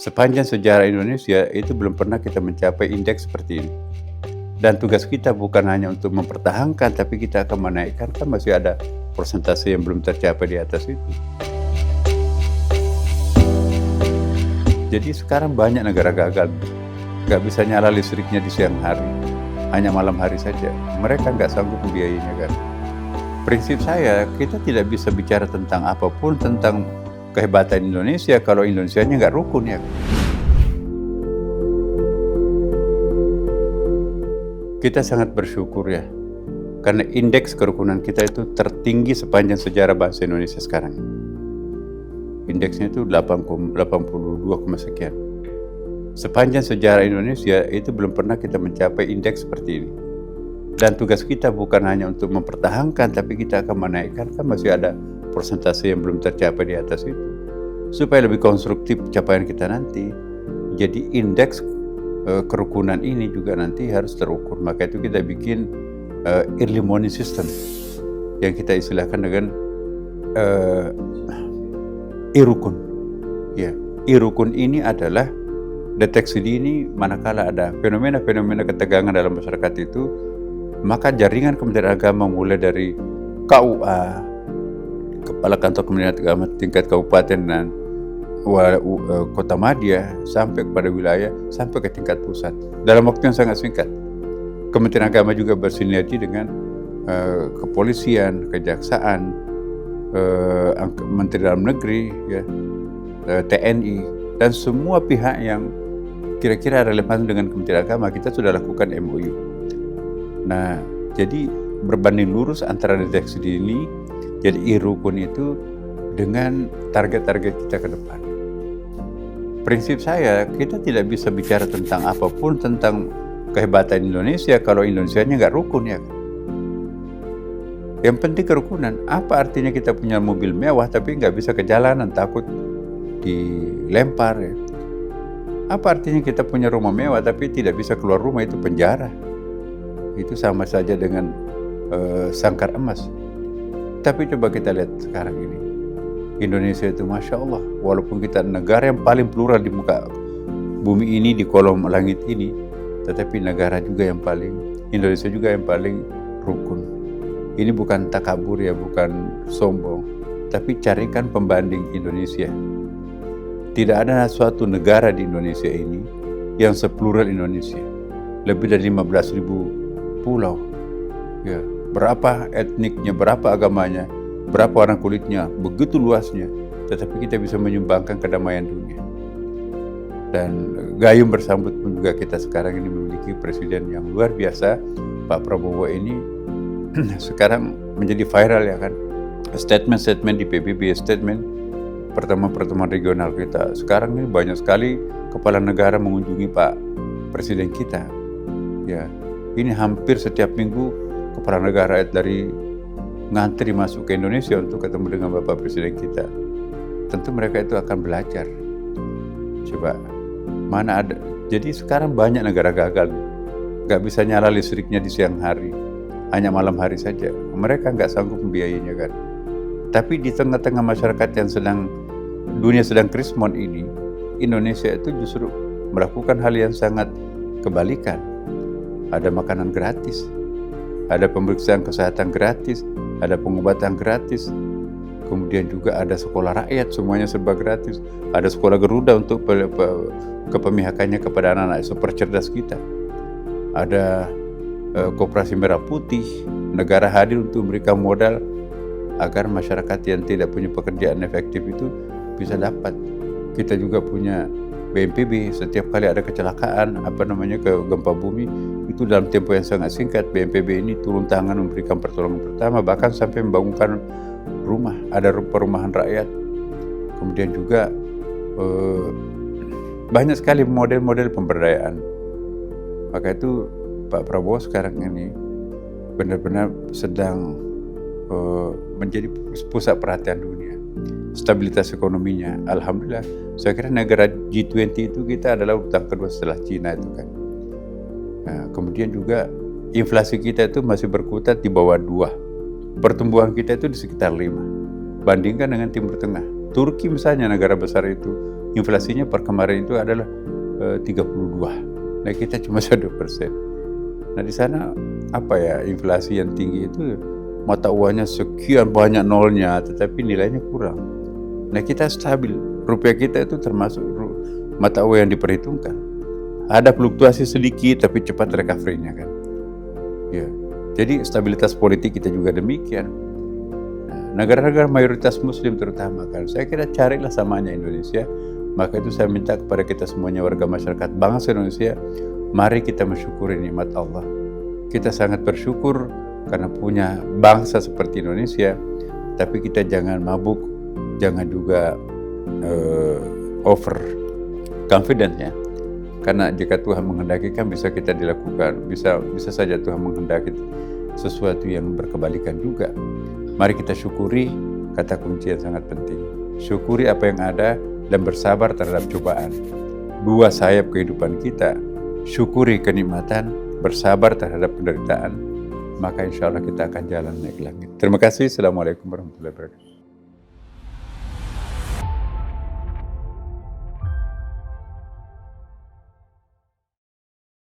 Sepanjang sejarah Indonesia itu belum pernah kita mencapai indeks seperti ini. Dan tugas kita bukan hanya untuk mempertahankan, tapi kita akan menaikkan, kan masih ada persentase yang belum tercapai di atas itu. Jadi sekarang banyak negara gagal, nggak bisa nyala listriknya di siang hari, hanya malam hari saja. Mereka nggak sanggup membiayainya kan. Prinsip saya, kita tidak bisa bicara tentang apapun, tentang kehebatan Indonesia kalau Indonesianya nggak rukun ya. Kita sangat bersyukur ya, karena indeks kerukunan kita itu tertinggi sepanjang sejarah bangsa Indonesia sekarang. Indeksnya itu 82, sekian. Sepanjang sejarah Indonesia itu belum pernah kita mencapai indeks seperti ini. Dan tugas kita bukan hanya untuk mempertahankan, tapi kita akan menaikkan, kan masih ada persentase yang belum tercapai di atas itu. Supaya lebih konstruktif capaian kita nanti. Jadi indeks kerukunan ini juga nanti harus terukur. Maka itu kita bikin early warning system yang kita istilahkan dengan e-rukun. Ya, e-rukun ini adalah deteksi dini manakala ada fenomena-fenomena ketegangan dalam masyarakat itu, maka jaringan Kementerian Agama mulai dari KUA, Kepala Kantor Kementerian Agama tingkat kabupaten dan kota madya sampai kepada wilayah, sampai ke tingkat pusat dalam waktu yang sangat singkat. Kementerian Agama juga bersinergi dengan kepolisian, kejaksaan, Menteri Dalam Negeri, ya, TNI, dan semua pihak yang kira-kira relevan dengan Kementerian Agama. Kita sudah lakukan MOU. Nah, jadi berbanding lurus antara deteksi dini, jadi e-rukun itu dengan target-target kita ke depan. Prinsip saya, kita tidak bisa bicara tentang apapun, tentang kehebatan Indonesia kalau Indonesianya nggak rukun ya. Yang penting kerukunan. Apa artinya kita punya mobil mewah tapi nggak bisa ke jalanan, takut dilempar ya. Apa artinya kita punya rumah mewah tapi tidak bisa keluar rumah, itu penjara. Itu sama saja dengan sangkar emas. Tapi coba kita lihat sekarang ini. Indonesia itu Masya Allah, walaupun kita negara yang paling plural di muka bumi ini, di kolom langit ini, tetapi negara juga yang paling, Indonesia juga yang paling rukun. Ini bukan takabur ya, bukan sombong, tapi carikan pembanding Indonesia. Tidak ada suatu negara di Indonesia ini yang seplural Indonesia. Lebih dari 15.000 pulau. Ya, berapa etniknya, berapa agamanya, berapa orang kulitnya, begitu luasnya, tetapi kita bisa menyumbangkan kedamaian dunia. Dan gayung bersambut pun juga kita sekarang ini memiliki presiden yang luar biasa. Pak Prabowo ini sekarang menjadi viral ya kan. Statement-statement di PBB, statement pertemuan-pertemuan regional kita. Sekarang ini banyak sekali kepala negara mengunjungi Pak Presiden kita. Ya, ini hampir setiap minggu kepala negara dari ngantri masuk ke Indonesia untuk ketemu dengan Bapak Presiden kita. Tentu mereka itu akan belajar. Coba, mana ada. Jadi sekarang banyak negara gagal. Nggak bisa nyala listriknya di siang hari, hanya malam hari saja. Mereka nggak sanggup membiayainya kan. Tapi di tengah-tengah masyarakat yang dunia sedang krismon ini, Indonesia itu justru melakukan hal yang sangat kebalikan. Ada makanan gratis, ada pemeriksaan kesehatan gratis, ada pengobatan gratis, kemudian juga ada sekolah rakyat, semuanya serba gratis. Ada sekolah Garuda untuk kepemihakannya kepada anak-anak super cerdas kita. Ada Koperasi Merah Putih, negara hadir untuk memberikan modal agar masyarakat yang tidak punya pekerjaan efektif itu bisa dapat. Kita juga punya BNPB, setiap kali ada kecelakaan, gempa bumi, itu dalam tempo yang sangat singkat, BNPB ini turun tangan memberikan pertolongan pertama, bahkan sampai membangunkan rumah, ada perumahan rakyat. Kemudian juga banyak sekali model-model pemberdayaan. Maka itu Pak Prabowo sekarang ini benar-benar sedang menjadi pusat perhatian dunia. Stabilitas ekonominya, alhamdulillah. Saya kira negara G20 itu kita adalah urutan kedua setelah Cina itu kan. Nah, kemudian juga inflasi kita itu masih berkutat di bawah 2. Pertumbuhan kita itu di sekitar 5. Bandingkan dengan Timur Tengah. Turki misalnya, negara besar itu, inflasinya per kemarin itu adalah 32. Nah kita cuma 1%. Nah di sana apa ya, inflasi yang tinggi itu mata uangnya sekian banyak nolnya, tetapi nilainya kurang. Nah kita stabil, rupiah kita itu termasuk mata uang yang diperhitungkan. Ada fluktuasi sedikit tapi cepat recovery-nya kan. Ya, jadi stabilitas politik kita juga demikian. Nah, negara-negara mayoritas Muslim terutama kan, saya kira carilah samanya Indonesia. Maka itu saya minta kepada kita semuanya warga masyarakat bangsa Indonesia, mari kita mensyukuri nikmat Allah. Kita sangat bersyukur karena punya bangsa seperti Indonesia, tapi kita jangan mabuk, jangan juga over confident ya. Karena jika Tuhan menghendaki kan bisa kita dilakukan, bisa saja Tuhan menghendaki sesuatu yang berkebalikan juga. Mari kita syukuri, kata kunci yang sangat penting. Syukuri apa yang ada dan bersabar terhadap cobaan. Dua sayap kehidupan kita, syukuri kenikmatan, bersabar terhadap penderitaan, maka insya Allah kita akan jalan naik langit. Terima kasih. Assalamualaikum warahmatullahi wabarakatuh.